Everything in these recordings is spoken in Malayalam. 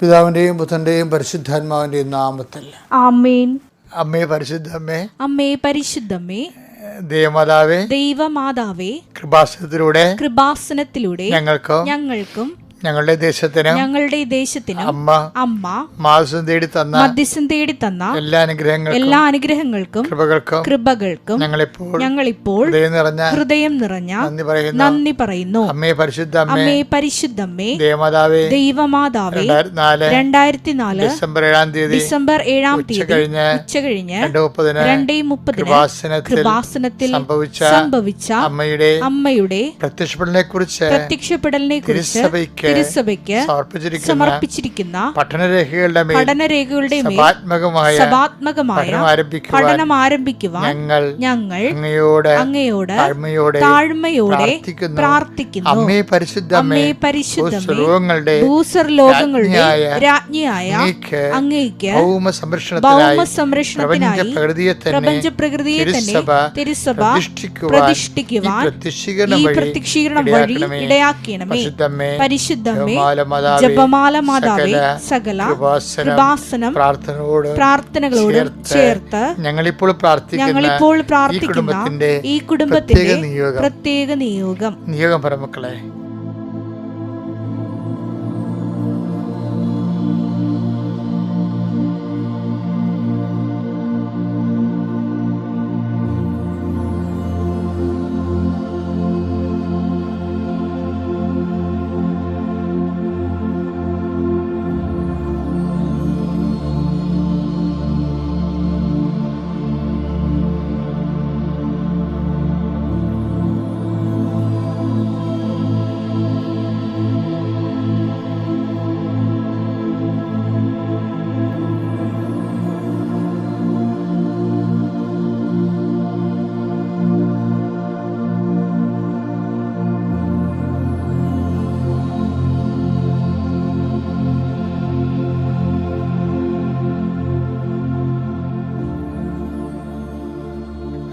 പിതാവിൻ്റെയും പുത്രൻ്റെയും പരിശുദ്ധാത്മാവിൻ്റെയും നാമത്തിൽ ആമേൻ. അമ്മേ പരിശുദ്ധമ്മേ, അമ്മേ പരിശുദ്ധമ്മേ, ദൈവമാതാവേ, ദൈവമാതാവേ, കൃപാസനത്തിലൂടെ ഞങ്ങൾക്കും ഞങ്ങളുടെ ദേശത്തിനും അമ്മ മധ്യസ്ഥം തേടി തന്ന എല്ലാ അനുഗ്രഹങ്ങൾക്കും കൃപകൾക്കും ഞങ്ങളിപ്പോൾ ഹൃദയം നിറഞ്ഞ നന്ദി പറയുന്നു. അമ്മേ പരിശുദ്ധമ്മേ, ദൈവമാതാവേ, 2004 ഡിസംബർ 7 ഉച്ചകഴിഞ്ഞ് 2:30 കൃപാസനത്തിൽ സംഭവിച്ച അമ്മയുടെ പ്രത്യക്ഷപ്പെടലിനെ കുറിച്ച് തിരുസഭയ്ക്ക് സമർപ്പിച്ചിരിക്കുന്ന പഠനരേഖകളുടെ മേൽ സഭാത്മകമായ പഠനം ആരംഭിക്കുവാൻ ഞങ്ങൾ അങ്ങയോട് താഴ്മയോടെ പ്രാർത്ഥിക്കുന്നു. അമ്മേ പരിശുദ്ധമ്മേ, ഭൂസ്വർലോകങ്ങളുടെ രാജ്ഞിയായ അങ്ങയ്ക്ക് ഭൗമസംരക്ഷണത്തിനായി പ്രപഞ്ചപ്രകൃതിയെ തന്നെ തിരുസഭ പ്രതിഷ്ഠിക്കുവാൻ ഈ പ്രത്യക്ഷീകരണം വഴി ഇടയാക്കണമേ. പരിശുദ്ധമേ, ജപമാല മാതാവേ, സകല കൃപാസനം പ്രാർത്ഥനകളോട് ചേർത്ത് ഞങ്ങളിപ്പോൾ പ്രാർത്ഥിക്കുന്ന ഈ കുടുംബത്തിന്റെ പ്രത്യേക നിയോഗം പരമക്കളെ.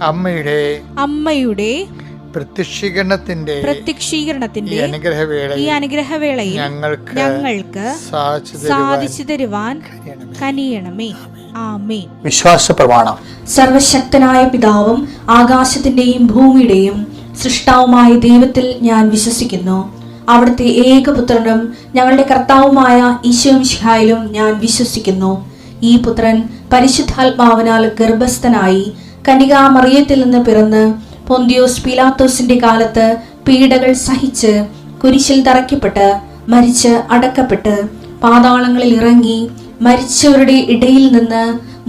അമ്മയുടെ പ്രത്യക്ഷീകരണത്തിന്റെ ഈ അനുഗ്രഹവേളയിൽ ഞങ്ങൾക്ക് സാധിച്ചു തരുവാൻ കനിയണമേ. ആമേൻ. വിശ്വാസ പ്രമാണം. സർവശക്തനായ പിതാവും ആകാശത്തിന്റെയും ഭൂമിയുടെയും സൃഷ്ടാവുമായ ദൈവത്തിൽ ഞാൻ വിശ്വസിക്കുന്നു. അവിടുത്തെ ഏകപുത്രനും ഞങ്ങളുടെ കർത്താവുമായ ഈശോമിശിഹായിലും ഞാൻ വിശ്വസിക്കുന്നു. ഈ പുത്രൻ പരിശുദ്ധാത്മാവിനാൽ ഗർഭസ്ഥനായി കന്യകാമറിയത്തിൽ നിന്ന് പിറന്ന് പൊന്തിയോസ് പീലാത്തോസിന്റെ കാലത്ത് പീഡകൾ സഹിച്ച് കുരിശിൽ തറയ്ക്കപ്പെട്ട് മരിച്ച് അടക്കപ്പെട്ട് പാതാളങ്ങളിൽ ഇറങ്ങി മരിച്ചവരുടെ ഇടയിൽ നിന്ന്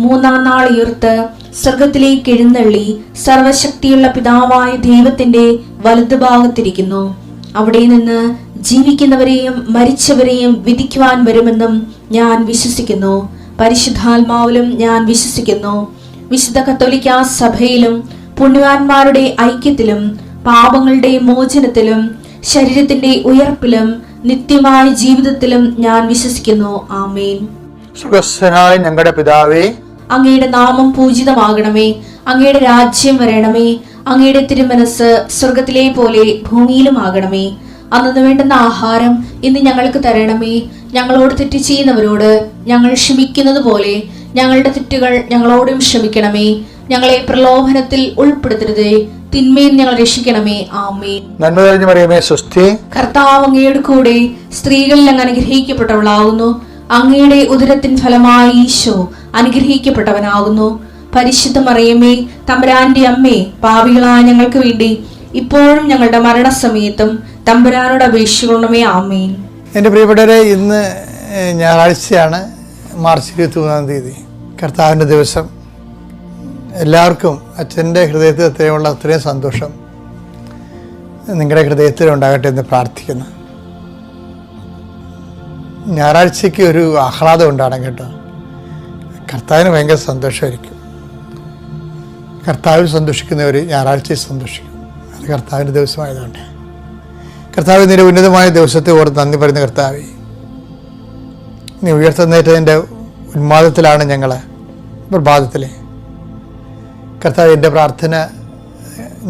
3-ാം നാൾ ഉയർത്ത് സ്വർഗത്തിലേക്ക് എഴുന്നള്ളി സർവശക്തിയുള്ള പിതാവായ ദൈവത്തിന്റെ വലതുഭാഗത്തിരിക്കുന്നു. അവിടെ നിന്ന് ജീവിക്കുന്നവരെയും മരിച്ചവരെയും വിധിക്കുവാൻ വരുമെന്നും ഞാൻ വിശ്വസിക്കുന്നു. പരിശുദ്ധാത്മാവിലും ഞാൻ വിശ്വസിക്കുന്നു. വിശുദ്ധ കത്തോലിക്കാ സഭയിലും പുണ്യവാന്മാരുടെ ഐക്യത്തിലും പാപങ്ങളുടെ മോചനത്തിലും ശരീരത്തിന്റെ ഉയർപ്പിലും നിത്യമായ ജീവിതത്തിലും ഞാൻ വിശ്വസിക്കുന്നു. ആമേൻ. സുഖസ്ഥനായ ഞങ്ങളുടെ പിതാവേ, അങ്ങയുടെ നാമം പൂജിതമാകണമേ. അങ്ങയുടെ രാജ്യം വരണമേ. അങ്ങയുടെ തിരുമനസ് സ്വർഗത്തിലെ പോലെ ഭൂമിയിലും ആകണമേ. അന്നു വേണ്ടുന്ന ആഹാരം ഇന്ന് ഞങ്ങൾക്ക് തരണമേ. ഞങ്ങളോട് തെറ്റ് ചെയ്യുന്നവരോട് ഞങ്ങൾ ക്ഷമിക്കുന്നത് പോലെ ഞങ്ങളുടെ തെറ്റുകൾ ഞങ്ങളോടും ക്ഷമിക്കണമേ. ഞങ്ങളെ പ്രലോഭനത്തിൽ ഉൾപ്പെടുത്തരുതേ, തിന്മയിൽ ഞങ്ങൾ രക്ഷിക്കണമേ. ആമേൻ. നന്മ നിറഞ്ഞ മറിയമേ, സ്വസ്തി. കർത്താവ് അങ്ങയുടെ കൂടെ സ്ത്രീകളിൽ അങ്ങ് അനുഗ്രഹിക്കപ്പെട്ടവളാകുന്നു. അങ്ങയുടെ ഉദരത്തിൻ ഫലമായി ഈശോ അനുഗ്രഹിക്കപ്പെട്ടവനാകുന്നു. പരിശുദ്ധ മറിയമേ, തമ്പുരാന്റെ അമ്മേ, പാപികളായ ഞങ്ങൾക്ക് വേണ്ടി ഇപ്പോഴും ഞങ്ങളുടെ മരണസമയത്തും തമ്പുരാനോട് അപേക്ഷിക്കണമേ. ആമേൻ. എൻ്റെ പ്രിയപ്പെട്ടവരെ, ഇന്ന് ഞായറാഴ്ചയാണ്, മാർച്ച് 23 കർത്താവിൻ്റെ ദിവസം. എല്ലാവർക്കും അച്ഛൻ്റെ ഹൃദയത്തിൽ അത്രയും സന്തോഷം നിങ്ങളുടെ ഹൃദയത്തിൽ ഉണ്ടാകട്ടെ എന്ന് പ്രാർത്ഥിക്കുന്നു. ഞായറാഴ്ചയ്ക്ക് ഒരു ആഹ്ലാദം ഉണ്ടാകണം കേട്ടോ. കർത്താവിന് ഭയങ്കര സന്തോഷമായിരിക്കും. കർത്താവിൽ സന്തോഷിക്കുന്നവർ ഞായറാഴ്ചയിൽ സന്തോഷിക്കും. അത് കർത്താവിൻ്റെ ദിവസമായതുകൊണ്ട് കർത്താവ് നിന്റെ ഉന്നതമായ ദിവസത്തെ ഓർത്ത് നന്ദി പറയുന്ന കർത്താവേ, നീ ഉയർത്തുന്നേറ്റതിൻ്റെ ഉന്മാദത്തിലാണ് ഞങ്ങൾ പ്രഭാതത്തിൽ. കർത്താവ്, എൻ്റെ പ്രാർത്ഥന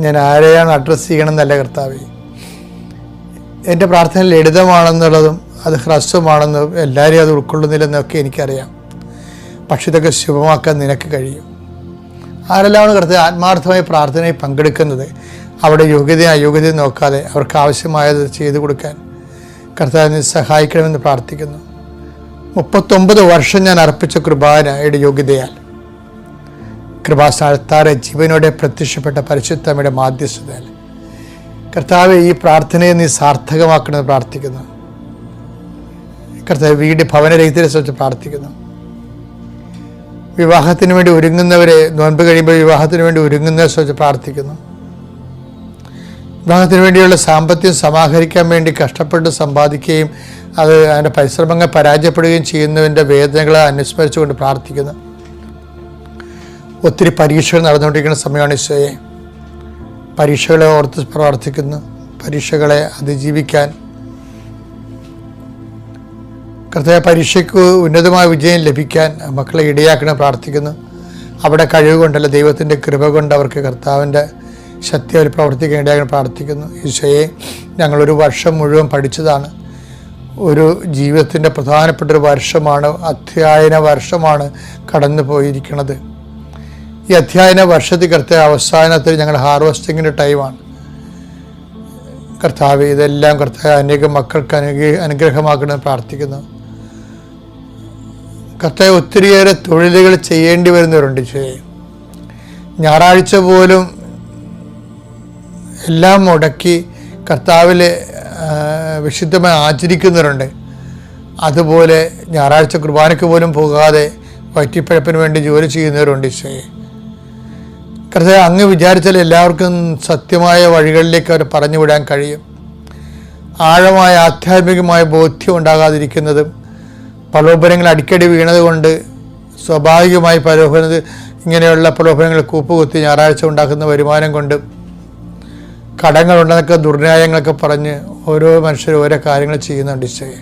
ഞാൻ ആരെയാണ് അഡ്രസ്സ് ചെയ്യണമെന്നല്ല കർത്താവേ, എൻ്റെ പ്രാർത്ഥന ലളിതമാണെന്നുള്ളതും അത് ഹ്രസ്വമാണെന്ന് എല്ലാവരെയും അത് ഉൾക്കൊള്ളുന്നില്ലെന്നൊക്കെ എനിക്കറിയാം. പക്ഷെ ഇതൊക്കെ ശുഭമാക്കാൻ നിനക്ക് കഴിയും. ആരെല്ലാമാണ് കർത്താവ് ആത്മാർത്ഥമായി പ്രാർത്ഥനയിൽ പങ്കെടുക്കുന്നത്, അവിടെ യോഗ്യതയും അയോഗ്യതയും നോക്കാതെ അവർക്ക് ആവശ്യമായത് ചെയ്തു കൊടുക്കാൻ കർത്താവിനെ സഹായിക്കണമെന്ന് പ്രാർത്ഥിക്കുന്നു. 39 വർഷം ഞാൻ അർപ്പിച്ച കൃപാനയുടെ യോഗ്യതയാൽ കൃപാസ്ഥാനത്താറെ ജീവനോടെ പ്രത്യക്ഷപ്പെട്ട പരിശുദ്ധമ്മയുടെ മാധ്യസ്ഥതയാൽ കർത്താവ് ഈ പ്രാർത്ഥനയെ നീ സാർത്ഥകമാക്കണമെന്ന് പ്രാർത്ഥിക്കുന്നു. കർത്താവ് വീട് ഭവനരഹിതരെ സംബന്ധിച്ച് പ്രാർത്ഥിക്കുന്നു. വിവാഹത്തിന് വേണ്ടി ഒരുങ്ങുന്നവരെ, നോൻപ് കഴിയുമ്പോൾ വിവാഹത്തിന് വേണ്ടി ഒരുങ്ങുന്നവരെ സംബന്ധിച്ച് പ്രാർത്ഥിക്കുന്നു. വിവാഹത്തിന് വേണ്ടിയുള്ള സാമ്പത്തികം സമാഹരിക്കാൻ വേണ്ടി കഷ്ടപ്പെട്ട് സമ്പാദിക്കുകയും അത് അതിൻ്റെ പരിശ്രമങ്ങൾ പരാജയപ്പെടുകയും ചെയ്യുന്നതിൻ്റെ വേദനകളെ അനുസ്മരിച്ചുകൊണ്ട് പ്രാർത്ഥിക്കുന്നു. ഒത്തിരി പരീക്ഷകൾ നടന്നുകൊണ്ടിരിക്കുന്ന സമയമാണ് ഈശോയെ. പരീക്ഷകളെ ഓർത്ത് പ്രാർത്ഥിക്കുന്നു. പരീക്ഷകളെ അതിജീവിക്കാൻ കർത്താവ് പരീക്ഷയ്ക്ക് ഉന്നതമായ വിജയം ലഭിക്കാൻ മക്കളെ ഇടയാക്കണം പ്രാർത്ഥിക്കുന്നു. അവിടെ കഴിവ് കൊണ്ടല്ല, ദൈവത്തിൻ്റെ കൃപ കൊണ്ട് അവർക്ക് കർത്താവിൻ്റെ ശക്തി അവർ പ്രവർത്തിക്കാൻ ഇടയാക്കണം പ്രാർത്ഥിക്കുന്നു. ഈശോയെ, ഞങ്ങളൊരു വർഷം മുഴുവൻ പഠിച്ചതാണ്. ഒരു ജീവിതത്തിൻ്റെ പ്രധാനപ്പെട്ടൊരു വർഷമാണ്, അധ്യയന വർഷമാണ് കടന്നു പോയിരിക്കുന്നത്. ഈ അധ്യയന വർഷത്തിൽ കർത്താവ് അവസാനത്തിൽ ഞങ്ങൾ ഹാർവസ്റ്റിങ്ങിൻ്റെ ടൈമാണ്. കർത്താവ് ഇതെല്ലാം കർത്താവ് അനേകം മക്കൾക്ക് അനുഗ്രഹമാക്കണമെന്ന് പ്രാർത്ഥിക്കുന്നു. കർത്താവ് ഒത്തിരിയേറെ തൊഴിലുകൾ ചെയ്യേണ്ടി വരുന്നവരുണ്ട്. ഞായറാഴ്ച പോലും എല്ലാം മുടക്കി കർത്താവിൽ വിശുദ്ധമായി ആചരിക്കുന്നവരുണ്ട്. അതുപോലെ ഞായറാഴ്ച കുർബാനയ്ക്ക് പോലും പോകാതെ വയറ്റിപ്പഴപ്പിന് വേണ്ടി ജോലി ചെയ്യുന്നവരുണ്ട്. ഈശോയെ, കർത്താവ് അങ്ങ് വിചാരിച്ചാൽ എല്ലാവർക്കും സത്യമായ വഴികളിലേക്ക് അവർ പറഞ്ഞു വിടാൻ കഴിയും. ആഴമായ ആധ്യാത്മികമായ ബോധ്യം ഉണ്ടാകാതിരിക്കുന്നതും പ്രലോഭനങ്ങൾ അടിക്കടി വീണത് കൊണ്ട് സ്വാഭാവികമായി ഇങ്ങനെയുള്ള പ്രലോഭനങ്ങൾ കൂപ്പുകുത്തി ഞായറാഴ്ച ഉണ്ടാക്കുന്ന വരുമാനം കൊണ്ട് കടങ്ങളുണ്ടെന്നൊക്കെ ദുർന്യായങ്ങളൊക്കെ പറഞ്ഞ് ഓരോ മനുഷ്യരും ഓരോ കാര്യങ്ങൾ ചെയ്യുന്നുണ്ട്. ഈശോയെ,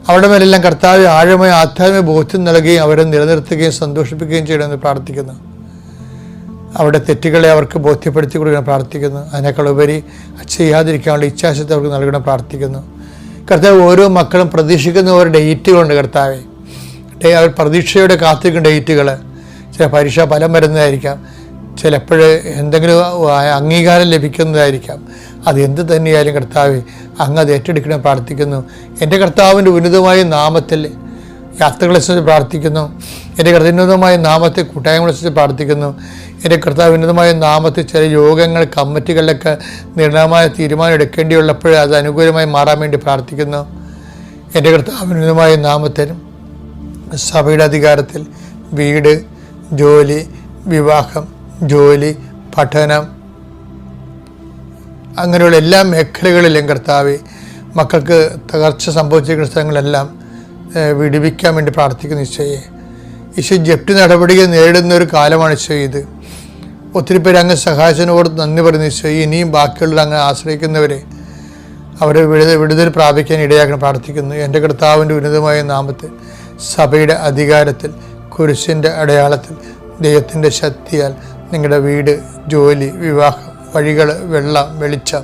അവിടെ മേലെല്ലാം കർത്താവ് ആഴമായ ആധ്യാത്മിക ബോധ്യം നൽകുകയും അവരെ നിലനിർത്തുകയും സന്തോഷിപ്പിക്കുകയും ചെയ്യണമെന്ന് പ്രാർത്ഥിക്കുന്നു. അവിടെ തെറ്റുകളെ അവർക്ക് ബോധ്യപ്പെടുത്തി കൊടുക്കണം പ്രാർത്ഥിക്കുന്നു. അതിനേക്കാൾ ഉപരി ചെയ്യാതിരിക്കാനുള്ള ഇച്ഛാശക്തി അവർക്ക് നൽകണം പ്രാർത്ഥിക്കുന്നു. കർത്താവ് ഓരോ മക്കളും പ്രതീക്ഷിക്കുന്ന ഓരോ ഡേറ്റുകളുണ്ട്. കർത്താവെ, അവർ പ്രതീക്ഷയോടെ കാത്തിരിക്കുന്ന ഡേറ്റുകൾ, ചില പരീക്ഷാ ഫലം വരുന്നതായിരിക്കാം, ചിലപ്പോൾ എന്തെങ്കിലും അംഗീകാരം ലഭിക്കുന്നതായിരിക്കാം. അത് എന്ത് തന്നെയായാലും കർത്താവെ, അങ്ങ് അത് ഏറ്റെടുക്കണം പ്രാർത്ഥിക്കുന്നു. എൻ്റെ കർത്താവിൻ്റെ ഉന്നതമായ നാമത്തിൽ യാത്രകളെ സംബന്ധിച്ച് പ്രാർത്ഥിക്കുന്നു. എൻ്റെ ഉന്നതമായ നാമത്തെ കൂട്ടായ്മകളെ സംബന്ധിച്ച് പ്രാർത്ഥിക്കുന്നു. എൻ്റെ കർത്താവ് ഉന്നതമായ നാമത്തിൽ ചില യോഗങ്ങൾ കമ്മിറ്റികളിലൊക്കെ നിർണയമായ തീരുമാനം എടുക്കേണ്ടിയുള്ളപ്പോൾ അത് അനുകൂലമായി മാറാൻ വേണ്ടി പ്രാർത്ഥിക്കുന്നു. എൻ്റെ കർത്താവ് ഉന്നതമായ നാമത്തിൽ സഭയുടെ അധികാരത്തിൽ വീട്, ജോലി, വിവാഹം, ജോലി, പഠനം, അങ്ങനെയുള്ള എല്ലാ മേഖലകളിലും കർത്താവെ മക്കൾക്ക് തകർച്ച സംഭവിച്ചിരിക്കുന്ന സ്ഥലങ്ങളെല്ലാം വിടുവിക്കാൻ വേണ്ടി പ്രാർത്ഥിക്കുന്നു. ഈശോ ജപ്തി നടപടികൾ നേരിടുന്ന ഒരു കാലമാണ് ഈശോ ഇത്. ഒത്തിരി പേര് അങ്ങ് സഹായിച്ചതിനോട് നന്ദി പറയുന്നു. ഈശോ, ഇനിയും ബാക്കിയുള്ളവർ അങ്ങ് ആശ്രയിക്കുന്നവരെ അവരെ വിടുതൽ പ്രാപിക്കാൻ ഇടയാക്കണം പ്രാർത്ഥിക്കുന്നു. എൻ്റെ കർത്താവിൻ്റെ ഉന്നതമായ നാമത്തിൽ സഭയുടെ അധികാരത്തിൽ കുരിശിൻ്റെ അടയാളത്തിൽ ദൈവത്തിൻ്റെ ശക്തിയാൽ നിങ്ങളുടെ വീട്, ജോലി, വിവാഹം, വഴികൾ, വെള്ളം, വെളിച്ചം,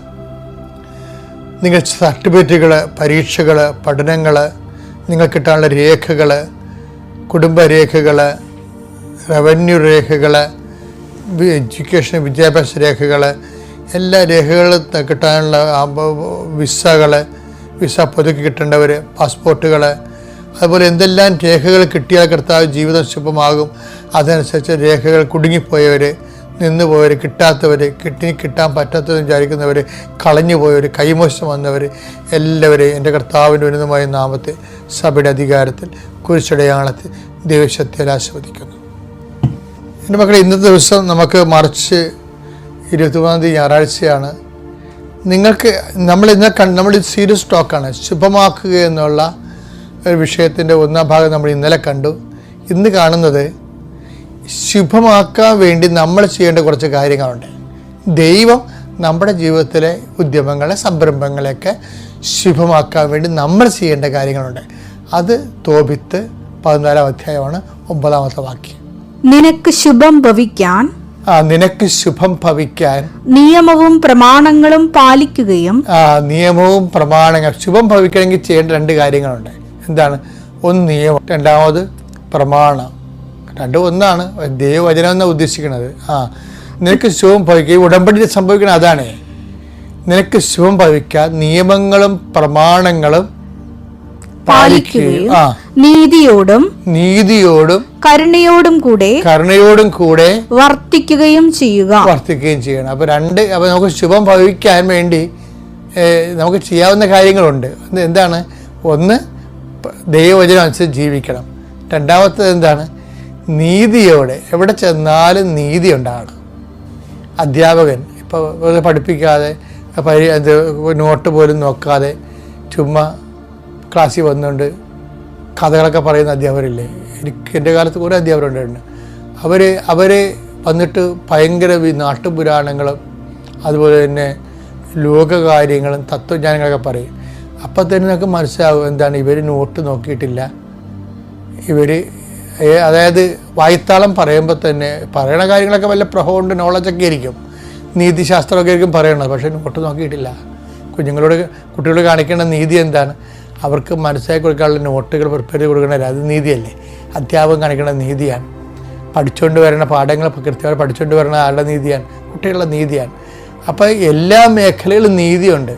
നിങ്ങളുടെ സർട്ടിഫിക്കറ്റുകൾ, പരീക്ഷകൾ, പഠനങ്ങൾ, നിങ്ങൾക്ക് കിട്ടാനുള്ള രേഖകൾ, കുടുംബരേഖകൾ, റവന്യൂ രേഖകൾ, എഡ്യൂക്കേഷൻ വിദ്യാഭ്യാസ രേഖകൾ, എല്ലാ രേഖകളും കിട്ടാനുള്ള വിസ പുതുക്കി കിട്ടേണ്ടവർ, പാസ്പോർട്ടുകൾ, അതുപോലെ എന്തെല്ലാം രേഖകൾ കിട്ടിയാൽ കർത്താവ് ജീവിതം ശുഭമാകും. അതനുസരിച്ച് രേഖകൾ കുടുങ്ങിപ്പോയവർ, നിന്നുപോയവർ, കിട്ടാത്തവർ, കിട്ടാൻ പറ്റാത്തതെന്ന് വിചാരിക്കുന്നവർ, കളഞ്ഞുപോയവർ, കൈമോശം വന്നവർ എല്ലാവരെയും എൻ്റെ കർത്താവിൻ്റെ ഉന്നതമായ നാമത്തെ സഭയുടെ അധികാരത്തിൽ കുരിശടയാളത്തിൽ ദൈവശക്തിയാൽ ആസ്വദിക്കുന്നു. എൻ്റെ മക്കളെ, ഇന്നത്തെ ദിവസം നമുക്ക് മാർച്ച് 23 ഞായറാഴ്ചയാണ്. നിങ്ങൾക്ക് നമ്മൾ സീരിയസ് ടോക്കാണ്. ശുഭമാക്കുക എന്നുള്ള ഒരു വിഷയത്തിൻ്റെ ഒന്നാം ഭാഗം നമ്മൾ ഇന്നലെ കണ്ടു. ഇന്ന് കാണുന്നത് ശുഭമാക്കാൻ വേണ്ടി നമ്മൾ ചെയ്യേണ്ട കുറച്ച് കാര്യങ്ങളുണ്ട്. ദൈവം നമ്മുടെ ജീവിതത്തിലെ ഉദ്യമങ്ങളെ, സംരംഭങ്ങളെയൊക്കെ ശുഭമാക്കാൻ വേണ്ടി നമ്മൾ ചെയ്യേണ്ട കാര്യങ്ങളുണ്ട്. അത് തോബിത്ത് 14-ാം അധ്യായമാണ് 9-ാമത്തെ വാക്യം. നിനക്ക് ശുഭം ഭവിക്കാൻ നിനക്ക് ശുഭം ഭവിക്കാൻ നിയമവും പ്രമാണങ്ങളും പാലിക്കുകയും. നിയമവും പ്രമാണങ്ങൾ ശുഭം ഭവിക്കണമെങ്കിൽ ചെയ്യേണ്ട 2 കാര്യങ്ങളുണ്ട്. എന്താണ്? ഒന്ന് നിയമം, രണ്ടാമത് പ്രമാണം. രണ്ടും ഒന്നാണ്. ദൈവവചനം എന്നാണ് ഉദ്ദേശിക്കുന്നത്. നിനക്ക് ശുഭം ഭവിക്കുക, ഉടമ്പടിയിൽ സംഭവിക്കണം അതാണ്. നിനക്ക് ശുഭം ഭവിക്കാൻ നിയമങ്ങളും പ്രമാണങ്ങളും പാലിക്കുകയും നീതിയോടും കരുണയോടും കൂടെ വർത്തിക്കുകയും ചെയ്യണം. അപ്പൊ നമുക്ക് ശുഭം ഭവിക്കാൻ വേണ്ടി നമുക്ക് ചെയ്യാവുന്ന കാര്യങ്ങളുണ്ട്. എന്താണ്? ഒന്ന്, ദൈവവചനം അനുസരിച്ച് ജീവിക്കണം. രണ്ടാമത്തേത് എന്താണ്? നീതിയോടെ എവിടെ ചെന്നാലും നീതി ഉണ്ടാകണം. അധ്യാപകൻ ഇപ്പോൾ പഠിപ്പിക്കാതെ നോട്ട് പോലും നോക്കാതെ ചുമ്മാ ക്ലാസ്സിൽ വന്നുകൊണ്ട് കഥകളൊക്കെ പറയുന്ന അധ്യാപകരില്ലേ? എൻ്റെ കാലത്ത് കുറേ അധ്യാപകരുണ്ടായിരുന്നു. അവർ വന്നിട്ട് ഭയങ്കര നാട്ടുപുരാണങ്ങളും അതുപോലെ തന്നെ ലോകകാര്യങ്ങളും തത്വജ്ഞാനങ്ങളൊക്കെ പറയും. അപ്പം തന്നെ നമുക്ക് മനസ്സിലാവും എന്താണ് ഇവർ നോട്ട് നോക്കിയിട്ടില്ല. അതായത് വായ്ത്താളം പറയുമ്പോൾ തന്നെ പറയണ കാര്യങ്ങളൊക്കെ വല്ല പ്രഹോണ്ട് നോളജൊക്കെ ആയിരിക്കും, നീതിശാസ്ത്രമൊക്കെ ആയിരിക്കും പറയണത്, പക്ഷേ നോട്ട് നോക്കിയിട്ടില്ല. കുട്ടികളോട് കാണിക്കേണ്ട നീതി എന്താണ്? അവർക്ക് മനസ്സിലാക്കി കൊടുക്കാനുള്ള നോട്ടുകൾ പ്രിപ്പയർ ചെയ്ത് കൊടുക്കണ അത് നീതിയല്ലേ? അധ്യാപകൻ കാണിക്കേണ്ട നീതിയാണ്. പഠിച്ചുകൊണ്ട് വരുന്ന പാഠങ്ങൾ കൃത്യമായി പഠിച്ചുകൊണ്ട് വരുന്ന ആളുടെ നീതിയാണ്, കുട്ടികളുടെ നീതിയാണ്. അപ്പോൾ എല്ലാ മേഖലയിലും നീതിയുണ്ട്.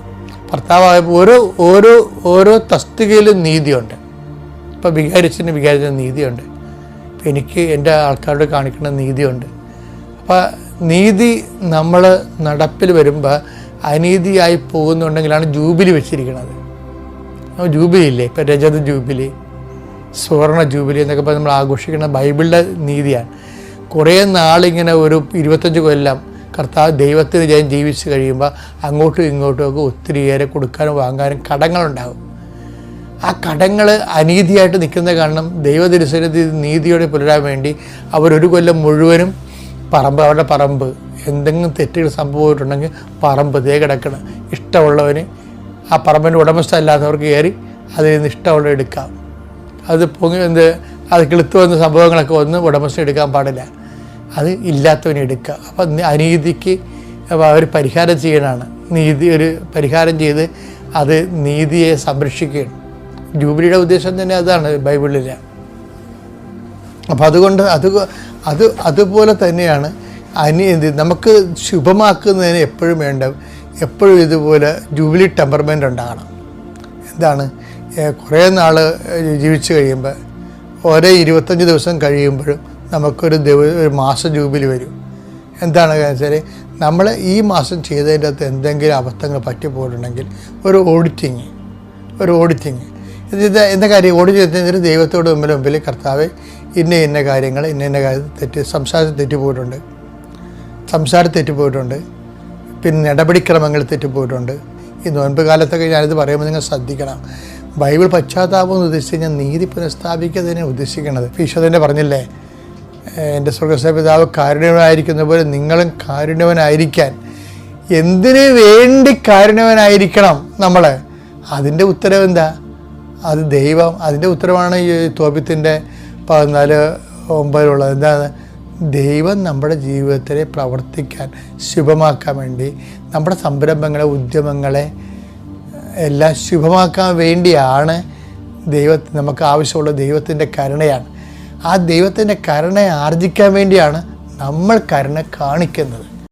ഭർത്താവായ ഓരോ തസ്തികയിലും നീതിയുണ്ട്. ഇപ്പോൾ വികാരിച്ചതിന് നീതിയുണ്ട്. ഇപ്പം എനിക്ക് എൻ്റെ ആൾക്കാരോട് കാണിക്കേണ്ട നീതിയുണ്ട്. അപ്പോൾ നീതി നമ്മൾ നടപ്പിൽ വരുമ്പോൾ അനീതിയായി പോകുന്നുണ്ടെങ്കിലാണ് ജൂബിലി വെച്ചിരിക്കുന്നത്. ജൂബിലി ഇല്ലേ? ഇപ്പം രജത ജൂബിലി, സുവർണ ജൂബിലി എന്നൊക്കെ പറഞ്ഞ് നമ്മൾ ആഘോഷിക്കുന്ന ബൈബിളിൻ്റെ നീതിയാണ്. കുറേ നാളിങ്ങനെ ഒരു 25 കൊല്ലം കർത്താവ് ദൈവത്തിന് ജീവിച്ച് കഴിയുമ്പോൾ അങ്ങോട്ടും ഇങ്ങോട്ടും ഒക്കെ ഒത്തിരിയേറെ കൊടുക്കാനും വാങ്ങാനും കടങ്ങളുണ്ടാകും. ആ കടങ്ങൾ അനീതിയായിട്ട് നിൽക്കുന്ന കാരണം ദൈവതിരുസന്നിധി നീതിയോടെ പുലരാൻ വേണ്ടി അവരൊരു കൊല്ലം മുഴുവനും അവരുടെ പറമ്പ് എന്തെങ്കിലും തെറ്റുകൾ സംഭവിച്ചിട്ടുണ്ടെങ്കിൽ പറമ്പ് കിടക്കണം, ഇഷ്ടമുള്ളവന് ആ പറമ്പിൻ്റെ ഉടമസ്ഥ അല്ലാത്തവർക്ക് കയറി അതിൽ നിന്ന് ഇഷ്ടമുള്ള എടുക്കാം. അത് അത് കിളുത്തു വന്ന സംഭവങ്ങളൊക്കെ ഉടമസ്ഥ എടുക്കാൻ പാടില്ല, അത് ഇല്ലാത്തവന് എടുക്കുക. അപ്പം അനീതിക്ക് അവർ പരിഹാരം ചെയ്യണമാണ്. ഒരു പരിഹാരം ചെയ്ത് അത് നീതിയെ സംരക്ഷിക്കുകയാണ്. ജൂബിലിയുടെ ഉദ്ദേശം തന്നെ അതാണ് ബൈബിളിൽ. അപ്പം അതുകൊണ്ട് അതുപോലെ തന്നെയാണ് നമുക്ക് ശുഭമാക്കുന്നതിന് എപ്പോഴും ഇതുപോലെ ജൂബിലി ടെമ്പർമെൻ്റ് ഉണ്ടാകണം. എന്താണ്? കുറേ നാൾ ജീവിച്ച് കഴിയുമ്പോൾ ഓരോ 25 ദിവസം കഴിയുമ്പോഴും നമുക്കൊരു മാസ ജൂബിലി വരും. എന്താണ് വെച്ചാൽ നമ്മൾ ഈ മാസം ചെയ്തതിൻ്റെ അകത്ത് എന്തെങ്കിലും അബദ്ധങ്ങൾ പറ്റിപ്പോയിട്ടുണ്ടെങ്കിൽ ഒരു ഓഡിറ്റിങ് എന്ന കാര്യം ഓഡിറ്റ് ചെയ്തിട്ട് ദൈവത്തോട് മുമ്പിൽ കർത്താവ് ഇന്ന കാര്യങ്ങൾ സംസാരം തെറ്റിപ്പോയിട്ടുണ്ട്, പിന്നെ നടപടിക്രമങ്ങൾ തെറ്റിപ്പോയിട്ടുണ്ട്. ഈ നോൻപ് കാലത്തൊക്കെ ഞാനിത് പറയുമ്പോൾ നിങ്ങൾ ശ്രദ്ധിക്കണം. ബൈബിൾ പശ്ചാത്താപം എന്ന് ഉദ്ദേശിച്ച് കഴിഞ്ഞാൽ നീതി പുനഃസ്ഥാപിക്കുന്നതിനെ ഉദ്ദേശിക്കുന്നത്. ഈശോ പറഞ്ഞില്ലേ, എൻ്റെ സ്വർഗ്ഗസ്ഥ പിതാവ് കാരുണ്യവനായിരിക്കുന്ന പോലെ നിങ്ങളും കാരുണ്യവനായിരിക്കാൻ. എന്തിനു വേണ്ടി കാരുണ്യവനായിരിക്കണം നമ്മൾ? അതിൻ്റെ ഉത്തരവ് എന്താ? അത് ദൈവം. അതിൻ്റെ ഉത്തരവാണ് ഈ തോബിത്തിൻ്റെ 14:9 എന്താണ്? ദൈവം നമ്മുടെ ജീവിതത്തിലെ പ്രവർത്തിക്കാൻ ശുഭമാക്കാൻ വേണ്ടി നമ്മുടെ സംരംഭങ്ങളെ ഉദ്യമങ്ങളെ എല്ലാം ശുഭമാക്കാൻ വേണ്ടിയാണ് നമുക്ക് ആവശ്യമുള്ള ദൈവത്തിൻ്റെ കരുണയാണ്. ആ ദൈവത്തിൻ്റെ കരുണ ആർജിക്കാൻ വേണ്ടിയാണ് നമ്മൾ കരുണ കാണിക്കുന്നത്.